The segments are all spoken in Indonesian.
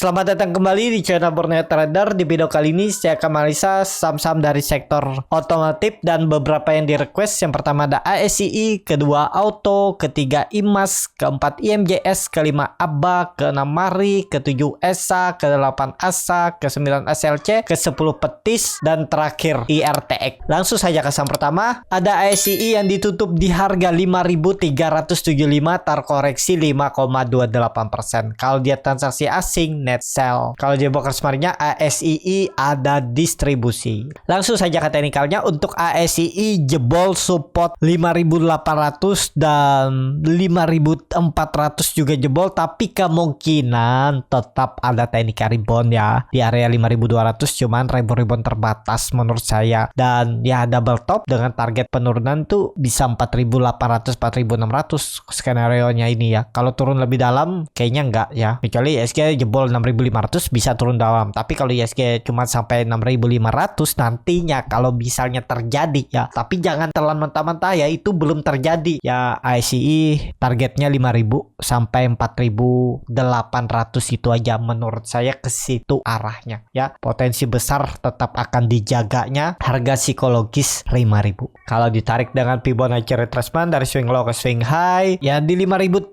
Selamat datang kembali di channel Borneo Trader. Di video kali ini saya akan analisa saham-saham dari sektor otomotif dan beberapa yang di request. Yang pertama ada ASII, kedua Auto, ketiga IMAS, keempat IMJS, kelima ABA, keenam Mari, ketujuh ESA, ke-8 ASA, ke-9 SLC, ke-10 Petis, dan terakhir IRTX. Langsung saja ke saham pertama. Ada ASII yang ditutup di harga 5.375, terkoreksi 5,28%. Kalau dia transaksi asing, net sell. Kalau di broker smartnya ASII ada distribusi. Langsung saja ke teknikalnya. Untuk ASII jebol support 5.800 dan 5.400 juga jebol, tapi kemungkinan tetap ada teknikal rebound ya di area 5.200, cuman rebound terbatas menurut saya. Dan ya double top dengan target penurunan tuh bisa 4.800 4.600 skenario nya ini ya. Kalau turun lebih dalam kayaknya enggak ya, kecuali ISG jebol 6.500 bisa turun dalam. Tapi kalau ISG cuma sampai 6.500 nantinya kalau misalnya terjadi ya, tapi jangan telan mentah-mentah ya, itu belum terjadi ya. ASII targetnya 5.000 sampai 4.800 itu aja menurut saya, ke situ arahnya ya. Potensi besar tetap akan dijaganya harga psikologis 5.000. Kalau ditarik dengan Fibonacci retracement dari swing low ke swing high ya, di 5.200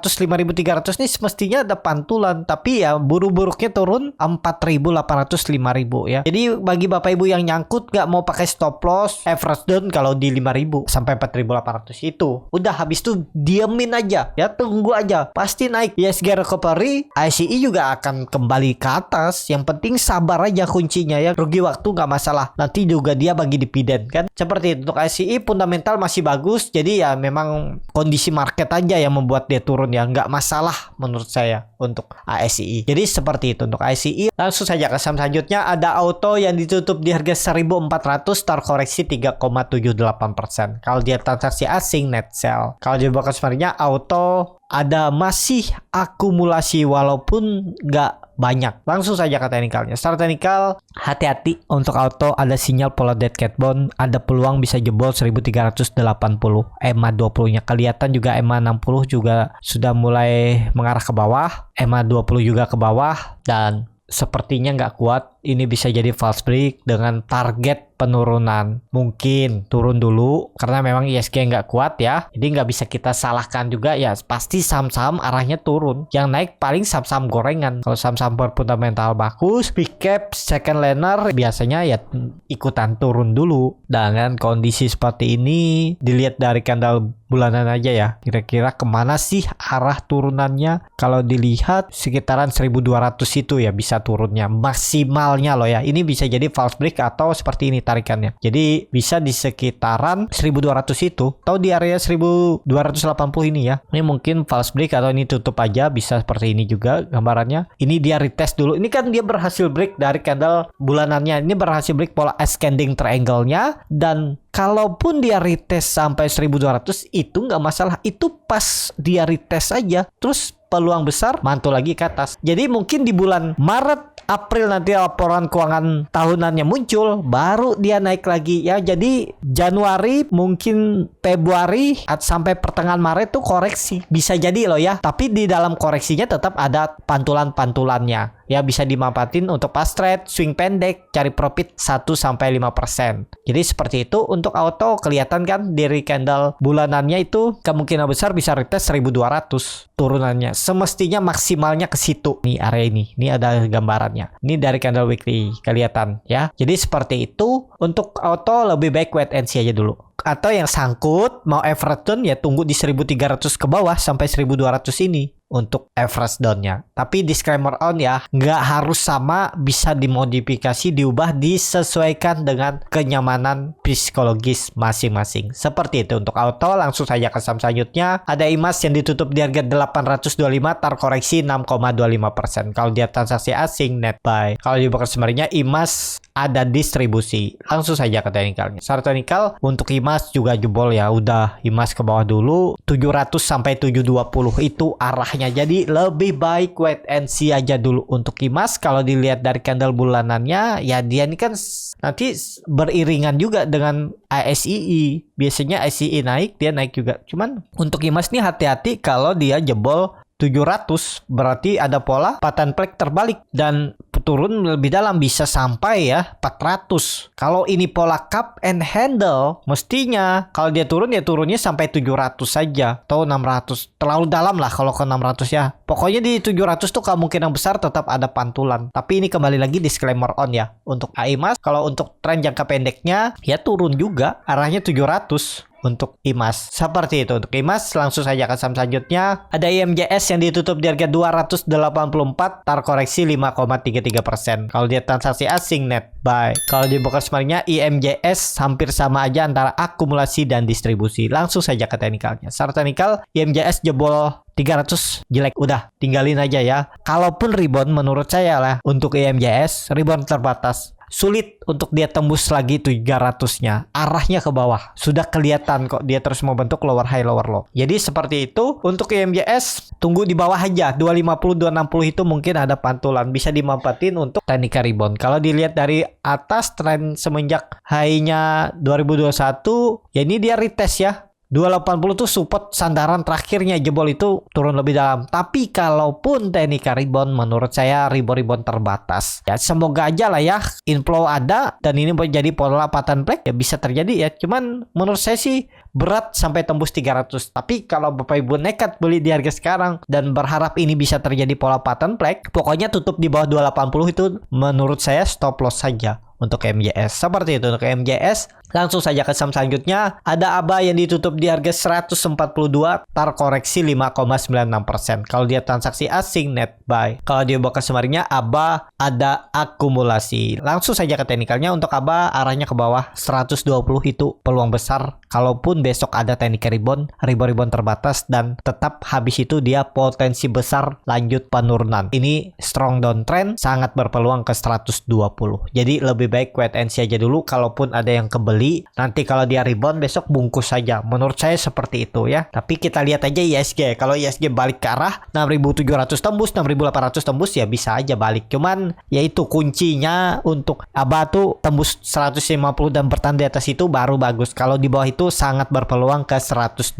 5.300 nih semestinya ada pantulan, tapi ya buruk-buruknya turun 4.800 5.000 ya. Jadi bagi Bapak Ibu yang nyangkut gak mau pakai stop loss, average down kalau di 5.000 sampai 4.800 itu udah, habis itu diemin aja ya, tunggu aja pasti naik. ISG recovery, ASII juga akan kembali ke atas. Yang penting sabar aja kuncinya ya, rugi waktu gak masalah, nanti juga dia bagi dividen kan. Seperti itu. Untuk ASII fundamental masih bagus, jadi ya memang kondisi market aja yang membuat dia turun ya, nggak masalah menurut saya untuk ASII. Jadi seperti itu untuk ASII. Langsung saja ke saham selanjutnya. Ada Auto yang ditutup di harga 1.400, terkoreksi 3,78%. Kalau dia transaksi asing, net sell. Kalau di broker smartnya Auto ada masih akumulasi walaupun nggak banyak. Langsung saja ke teknikalnya. Secara teknikal, hati-hati untuk Auto, ada sinyal pola dead cat bond, ada peluang bisa jebol 1380. EMA 20 nya kelihatan, juga EMA 60 juga sudah mulai mengarah ke bawah, EMA 20 juga ke bawah, dan sepertinya nggak kuat. Ini bisa jadi false break dengan target penurunan. Mungkin turun dulu karena memang ISG nggak kuat ya, jadi nggak bisa kita salahkan juga ya. Pasti saham-saham arahnya turun. Yang naik paling saham-saham gorengan. Kalau saham-saham berfundamental bagus, big cap, second laner biasanya ya ikutan turun dulu. Dengan kondisi seperti ini, dilihat dari candle bulanan aja ya, kira-kira kemana sih arah turunannya. Kalau dilihat sekitaran 1.200 itu ya bisa turunnya maksimalnya loh ya. Ini bisa jadi false break atau seperti ini tarikannya. Jadi bisa di sekitaran 1.200 itu atau di area 1.280 ini ya. Ini mungkin false break atau ini tutup aja, bisa seperti ini juga gambarannya. Ini dia retest dulu. Ini kan dia berhasil break dari candle bulanannya. Ini berhasil break pola ascending triangle-nya, dan kalaupun dia retest sampai 1.200 itu nggak masalah. Itu pas dia retest aja, terus peluang besar mantul lagi ke atas. Jadi mungkin di bulan Maret April nanti laporan keuangan tahunannya muncul, baru dia naik lagi ya. Jadi Januari mungkin Februari sampai pertengahan Maret tuh koreksi, bisa jadi loh ya. Tapi di dalam koreksinya tetap ada pantulan-pantulannya ya, bisa dimanfaatin untuk pas trade, swing pendek, cari profit 1-5%. Jadi seperti itu untuk Auto. Kelihatan kan dari candle bulanannya itu kemungkinan besar bisa retest 1.200 turunannya. Semestinya maksimalnya ke situ. Nih area ini. Ini ada gambarannya. Ini dari candle weekly kelihatan ya. Jadi seperti itu untuk Auto. Lebih baik wait and see aja dulu. Atau yang sangkut mau average down ya, tunggu di 1.300 ke bawah sampai 1.200 ini untuk average down-nya. Tapi disclaimer on ya, nggak harus sama, bisa dimodifikasi, diubah, disesuaikan dengan kenyamanan psikologis masing-masing. Seperti itu untuk Auto. Langsung saja ke saham selanjutnya. Ada IMAS yang ditutup di harga 825, terkoreksi 6,25%. Kalau dia transaksi asing, net buy. Kalau di broker smartnya IMAS ada distribusi. Langsung saja ke teknikalnya. Secara teknikal untuk IMAS juga jebol ya, udah IMAS ke bawah dulu 700 sampai 720 itu arahnya. Jadi lebih baik wait and see aja dulu untuk IMAS. Kalau dilihat dari candle bulanannya ya, dia ini kan nanti beriringan juga dengan ASII. Biasanya ASII naik, dia naik juga. Cuman untuk IMAS nih hati-hati kalau dia jebol 700 berarti ada pola pattern flag terbalik dan turun lebih dalam bisa sampai ya 400. Kalau ini pola cup and handle, mestinya kalau dia turun ya turunnya sampai 700 saja atau 600. Terlalu dalam lah kalau ke 600 ya. Pokoknya di 700 tuh kemungkinan besar tetap ada pantulan. Tapi ini kembali lagi disclaimer on ya. Untuk IMAS, kalau untuk tren jangka pendeknya ya turun juga arahnya 700. Untuk IMAS seperti itu. Untuk IMAS langsung saja ke saham selanjutnya. Ada IMJS yang ditutup di harga 284, terkoreksi 5,33%. Kalau dia transaksi asing net buy. Kalau di broker sebenarnya IMJS hampir sama aja antara akumulasi dan distribusi. Langsung saja ke teknikalnya. Secara teknikal IMJS jebol 300 jelek, udah tinggalin aja ya. Kalaupun rebound menurut saya lah untuk IMJS rebound terbatas. Sulit untuk dia tembus lagi 300-nya. Arahnya ke bawah. Sudah kelihatan kok dia terus mau bentuk lower high lower low. Jadi seperti itu. Untuk IMJS tunggu di bawah aja. 250 260 itu mungkin ada pantulan. Bisa dimanfaatin untuk technical rebound. Kalau dilihat dari atas tren semenjak high-nya 2021, ya ini dia retest ya. 280 tuh support sandaran terakhirnya, jebol itu turun lebih dalam. Tapi kalaupun technical rebound menurut saya rebound terbatas. Ya semoga aja lah ya inflow ada dan ini menjadi pola pattern flag ya bisa terjadi ya. Cuman menurut saya sih berat sampai tembus 300. Tapi kalau Bapak Ibu nekat beli di harga sekarang dan berharap ini bisa terjadi pola pattern flag, pokoknya tutup di bawah 280 itu menurut saya stop loss saja. Untuk MJS seperti itu. Untuk MJS langsung saja ke saham selanjutnya. Ada ABA yang ditutup di harga 142, terkoreksi 5,96%. Kalau dia transaksi asing net buy. Kalau dia buka sebenarnya ABA ada akumulasi. Langsung saja ke teknikalnya. Untuk ABA arahnya ke bawah 120 itu peluang besar. Kalaupun besok ada technical rebound terbatas dan tetap habis itu dia potensi besar lanjut penurunan. Ini strong downtrend sangat berpeluang ke 120. Jadi lebih baik wait and see aja dulu. Kalaupun ada yang kebeli, nanti kalau dia rebound besok bungkus saja. Menurut saya seperti itu ya. Tapi kita lihat aja ISG. Kalau ISG balik ke arah 6.700 tembus, 6.800 tembus ya bisa aja balik. Cuman ya itu kuncinya untuk ABA tuh tembus 150 dan bertahan di atas itu baru bagus. Kalau di bawah itu sangat berpeluang ke 120.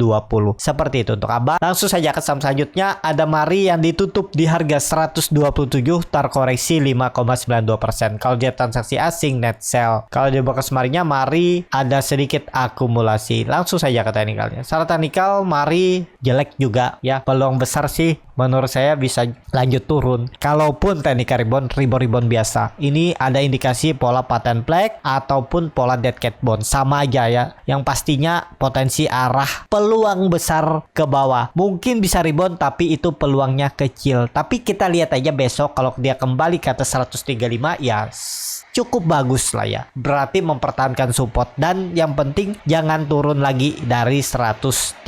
Seperti itu untuk ABA. Langsung saja ke saham selanjutnya. Ada Mari yang ditutup di harga 127, terkoreksi 5,92%. Kalau dia transaksi asing net sell. Kalau di box Marinya Mari ada sedikit akumulasi. Langsung saja ke teknikalnya. Secara teknikal Mari jelek juga ya. Peluang besar sih menurut saya bisa lanjut turun. Kalaupun technical rebound biasa. Ini ada indikasi pola pattern flag ataupun pola dead cat bone. Sama aja ya. Yang pastinya potensi arah peluang besar ke bawah. Mungkin bisa rebound tapi itu peluangnya kecil. Tapi kita lihat aja besok kalau dia kembali ke atas 135 ya cukup bagus lah ya. Berarti mempertahankan support dan yang penting jangan turun lagi dari 130.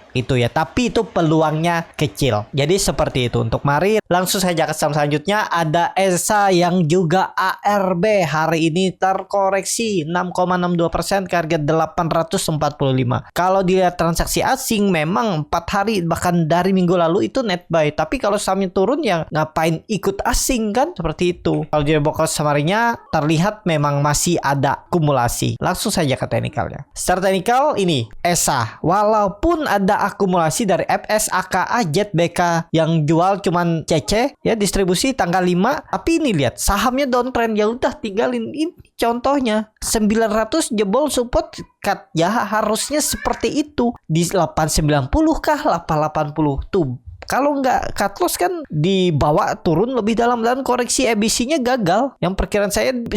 Itu ya, tapi itu peluangnya kecil. Jadi seperti itu untuk Mari. Langsung saja ke saham selanjutnya. Ada ESA yang juga ARB hari ini terkoreksi 6,62% ke harga 845. Kalau dilihat transaksi asing memang 4 hari bahkan dari minggu lalu itu net buy. Tapi kalau sahamnya turun ya ngapain ikut asing kan, seperti itu. Kalau di box Samarinya terlihat memang masih ada akumulasi. Langsung saja ke teknikalnya. Secara teknikal ini ESA walaupun ada akumulasi dari FS, AKA, JBK yang jual cuman CC ya, distribusi tanggal 5, tapi ini lihat sahamnya downtrend, ya udah tinggalin. Ini contohnya 900 jebol support cut ya, harusnya seperti itu di 890 kah 880 tuh. Kalau nggak cut loss kan dibawa turun lebih dalam dan koreksi ABC-nya gagal. Yang perkiraan saya 1000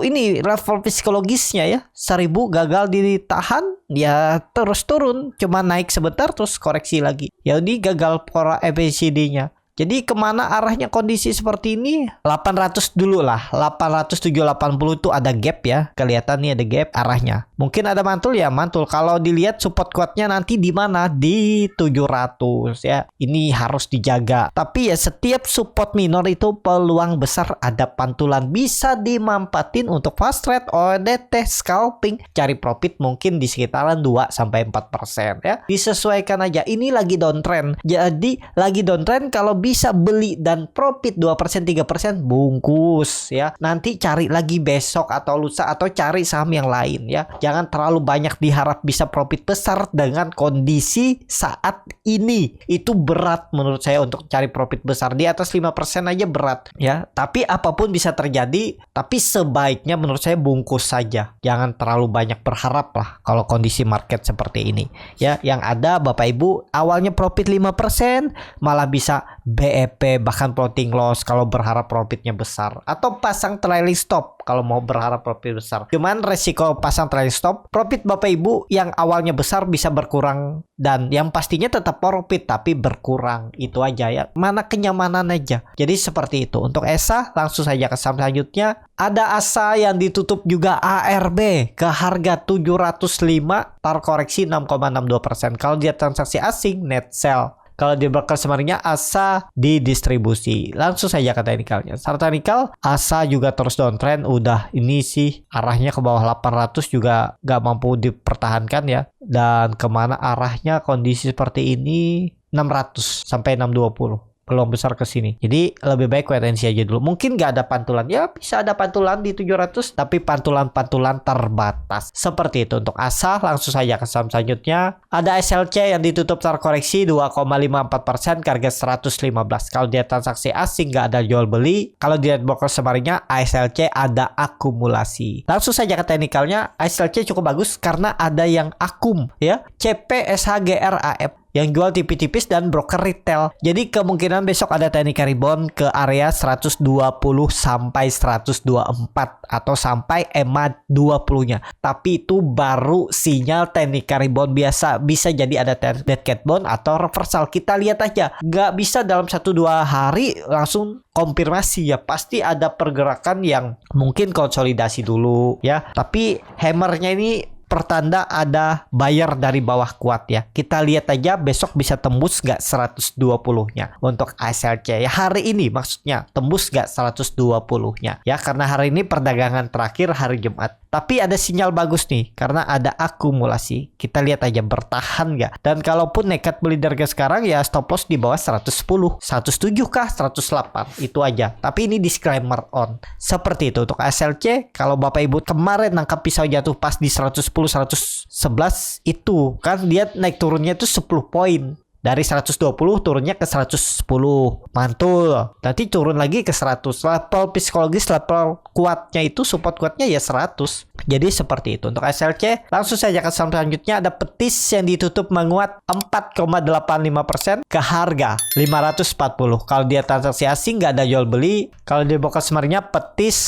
ini level psikologisnya ya. 1000 gagal ditahan ya terus turun. Cuma naik sebentar terus koreksi lagi. Ya ini gagal pola ABCD-nya. Jadi kemana arahnya kondisi seperti ini? 800 dulu lah. 800 780 itu ada gap ya. Kelihatan nih ada gap arahnya. Mungkin ada mantul ya, mantul. Kalau dilihat support kuatnya nanti di mana? Di 700 ya. Ini harus dijaga. Tapi ya setiap support minor itu peluang besar ada pantulan, bisa dimanfaatin untuk fast trade, ODT, scalping, cari profit mungkin di sekitaran 2 sampai 4% ya. Disesuaikan aja. Ini lagi downtrend. Jadi lagi downtrend kalau bisa beli dan profit 2% 3% bungkus ya. Nanti cari lagi besok atau lusa atau cari saham yang lain ya. jangan terlalu banyak diharap bisa profit besar dengan kondisi saat ini. Itu berat menurut saya untuk cari profit besar. Di atas 5% aja berat ya. Tapi apapun bisa terjadi, tapi sebaiknya menurut saya bungkus saja. Jangan terlalu banyak berharap lah kalau kondisi market seperti ini. Ya, yang ada Bapak Ibu awalnya profit 5% malah bisa BEP bahkan floating loss kalau berharap profitnya besar, atau pasang trailing stop kalau mau berharap profit besar. Cuman resiko pasang trailing stop, profit Bapak Ibu yang awalnya besar bisa berkurang, dan yang pastinya tetap profit tapi berkurang. Itu aja ya, mana kenyamanan aja. Jadi seperti itu. Untuk ESA langsung saja ke saham selanjutnya. Ada ASA yang ditutup juga ARB ke harga 705, terkoreksi 6,62%. Kalau dia transaksi asing net sell. Kalau di broker sebenarnya ASA didistribusi. Langsung saja ke teknikalnya. Secara teknikal ASA juga terus downtrend. Udah ini sih arahnya ke bawah 800 juga gak mampu dipertahankan ya. Dan kemana arahnya kondisi seperti ini? 600 sampai 620. Peluang besar ke sini. Jadi lebih baik wait and see aja dulu. Mungkin nggak ada pantulan. Ya bisa ada pantulan di 700, tapi pantulan-pantulan terbatas. Seperti itu untuk ASA. Langsung saja ke saham selanjutnya. Ada SLC yang ditutup terkoreksi 2,54% ke harga 115. Kalau dia transaksi asing nggak ada jual beli. Kalau dia broker semarinnya ASLC ada akumulasi. Langsung saja ke teknikalnya. ASLC cukup bagus karena ada yang akum ya. CP SHGR AF yang jual tipis-tipis dan broker retail. Jadi kemungkinan besok ada technical rebound ke area 120 sampai 124 atau sampai EMA 20-nya. Tapi itu baru sinyal technical rebound biasa. Bisa jadi ada dead cat bond atau reversal. Kita lihat aja. Nggak bisa dalam 1-2 hari langsung konfirmasi ya. Pasti ada pergerakan yang mungkin konsolidasi dulu ya. Tapi hammernya ini pertanda ada buyer dari bawah kuat ya. Kita lihat aja besok bisa tembus gak 120-nya untuk ASLC ya. Hari ini maksudnya tembus gak 120-nya ya, karena hari ini perdagangan terakhir hari Jumat. Tapi ada sinyal bagus nih karena ada akumulasi. Kita lihat aja bertahan gak. Dan kalaupun nekat beli dari sekarang ya stop loss di bawah 110, 107 kah, 108. Itu aja. Tapi ini disclaimer on. Seperti itu untuk ASLC. Kalau Bapak Ibu kemarin nangkap pisau jatuh pas di 110, 111 itu kan dia naik turunnya itu 10 poin. Dari 120 turunnya ke 110. Mantul. Nanti turun lagi ke 100. Level psikologis, level kuatnya itu, support kuatnya ya 100. Jadi seperti itu. Untuk SLC, langsung saja ke saham selanjutnya. Ada Petis yang ditutup menguat 4,85% ke harga 540. Kalau dia transaksi asing nggak ada jual beli. Kalau di broker sebenarnya Petis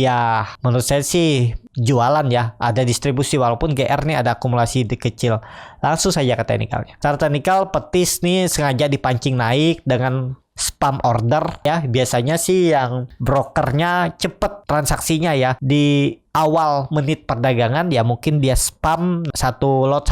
ya menurut saya sih jualan ya, ada distribusi walaupun GR nih ada akumulasi kecil. Langsung saja ke teknikalnya. Secara teknikal Petis nih sengaja dipancing naik dengan spam order ya. Biasanya sih yang brokernya cepet transaksinya ya, di awal menit perdagangan ya mungkin dia spam satu lot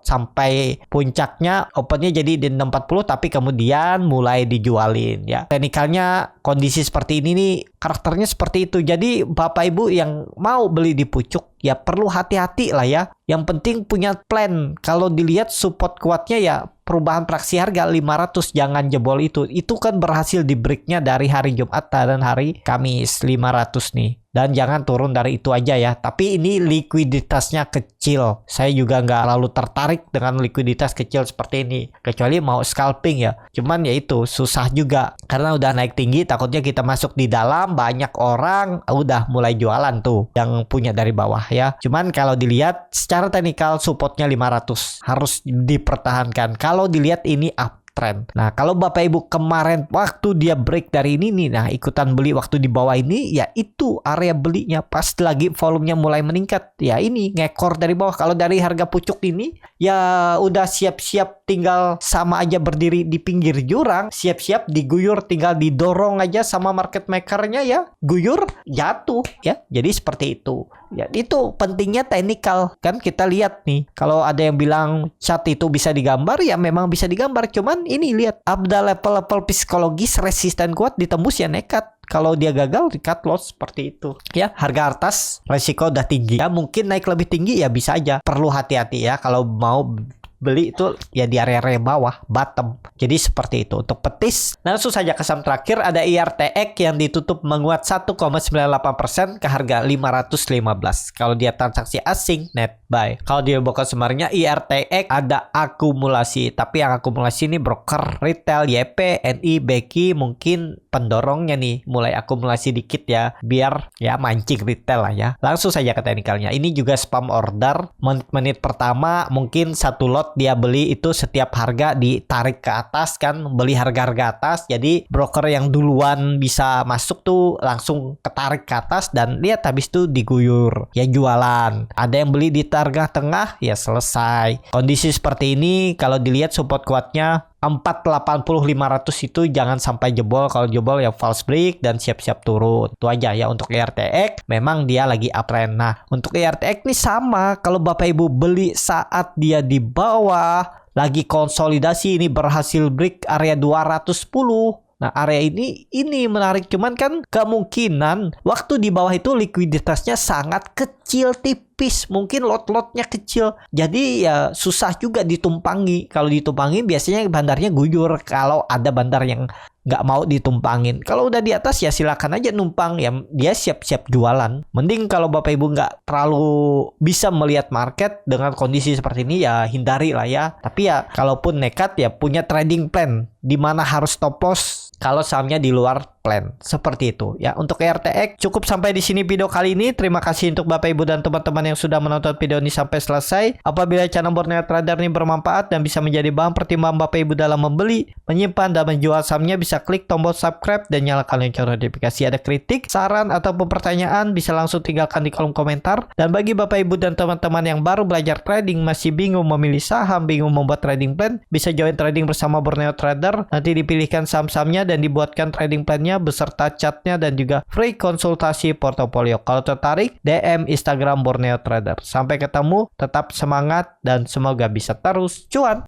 sampai puncaknya opennya jadi di 640, tapi kemudian mulai dijualin ya. Teknikalnya kondisi seperti ini nih, karakternya seperti itu. Jadi Bapak Ibu yang mau beli di pucuk ya perlu hati-hati lah ya. Yang penting punya plan. Kalau dilihat support kuatnya ya perubahan praksi harga 500, jangan jebol itu. Itu kan berhasil di breaknya dari hari Jumat dan hari Kamis 500 nih. Dan jangan turun dari itu aja ya. Tapi ini likuiditasnya kecil. Saya juga nggak terlalu tertarik dengan likuiditas kecil seperti ini. Kecuali mau scalping ya. Cuman ya itu susah juga. Karena udah naik tinggi, takutnya kita masuk di dalam, banyak orang udah mulai jualan tuh yang punya dari bawah ya. Cuman kalau dilihat secara teknikal supportnya 500. Harus dipertahankan. Kalau dilihat ini up trend. Nah, kalau Bapak Ibu kemarin waktu dia break dari ini nih, nah ikutan beli waktu di bawah ini, ya itu area belinya pas lagi volumenya mulai meningkat. Ya ini ngekor dari bawah. Kalau dari harga pucuk ini, ya udah siap-siap tinggal sama aja berdiri di pinggir jurang, siap-siap diguyur, tinggal didorong aja sama market makernya ya, guyur jatuh ya. Jadi seperti itu. Ya itu pentingnya teknikal kan, kita lihat nih. Kalau ada yang bilang chart itu bisa digambar, ya memang bisa digambar. Cuman ini lihat ada level-level psikologis resisten kuat ditembus ya nekat. Kalau dia gagal di cut loss seperti itu. Ya, harga atas resiko udah tinggi. Ya mungkin naik lebih tinggi ya bisa aja. Perlu hati-hati ya kalau mau beli itu ya di area bawah, bottom. Jadi seperti itu untuk petis. Langsung saja ke saham terakhir, ada IRTX yang ditutup menguat 1,98% ke harga 515. Kalau dia transaksi asing, net buy. Kalau dia bukan sebenarnya IRTX ada akumulasi, tapi yang akumulasi ini broker retail YP, NI, BEKI mungkin pendorongnya nih mulai akumulasi dikit ya, biar ya mancing retail lah ya. Langsung saja ke teknikalnya. Ini juga spam order. Menit pertama mungkin satu lot dia beli itu setiap harga ditarik ke atas kan, beli harga-harga atas. Jadi broker yang duluan bisa masuk tuh langsung ketarik ke atas dan lihat habis itu diguyur ya jualan. Ada yang beli di harga tengah ya selesai. Kondisi seperti ini kalau dilihat support kuatnya 480-500 itu jangan sampai jebol. Kalau jebol ya false break dan siap-siap turun. Itu aja ya untuk IRTX. Memang dia lagi uptrend. Nah, untuk IRTX ini sama. Kalau Bapak Ibu beli saat dia di bawah, lagi konsolidasi ini berhasil break area 210. Nah, area ini menarik, cuman kan kemungkinan waktu di bawah itu likuiditasnya sangat kecil, tipis, mungkin lot-lotnya kecil. Jadi ya susah juga ditumpangi. Kalau ditumpangi biasanya bandarnya guyur kalau ada bandar yang nggak mau ditumpangin. Kalau udah di atas ya silakan aja numpang, ya dia siap-siap jualan. Mending kalau Bapak Ibu nggak terlalu bisa melihat market dengan kondisi seperti ini ya hindari lah ya. Tapi ya kalaupun nekat ya punya trading plan di mana harus stop loss kalau sahamnya di luar plan. Seperti itu ya. Untuk RTX cukup sampai di sini video kali ini. Terima kasih untuk Bapak Ibu dan teman-teman yang sudah menonton video ini sampai selesai. Apabila channel Borneo Trader ini bermanfaat dan bisa menjadi bahan pertimbangan Bapak Ibu dalam membeli, menyimpan dan menjual sahamnya, bisa klik tombol subscribe dan nyalakan lonceng notifikasi. Ada kritik, saran atau pertanyaan bisa langsung tinggalkan di kolom komentar. Dan bagi Bapak Ibu dan teman-teman yang baru belajar trading, masih bingung memilih saham, bingung membuat trading plan, bisa join trading bersama Borneo Trader. Nanti dipilihkan saham-sahamnya dan dibuatkan trading plannya beserta chartnya dan juga free konsultasi portofolio. Kalau tertarik, DM Instagram Borneo Trader. Sampai ketemu, tetap semangat dan semoga bisa terus cuan.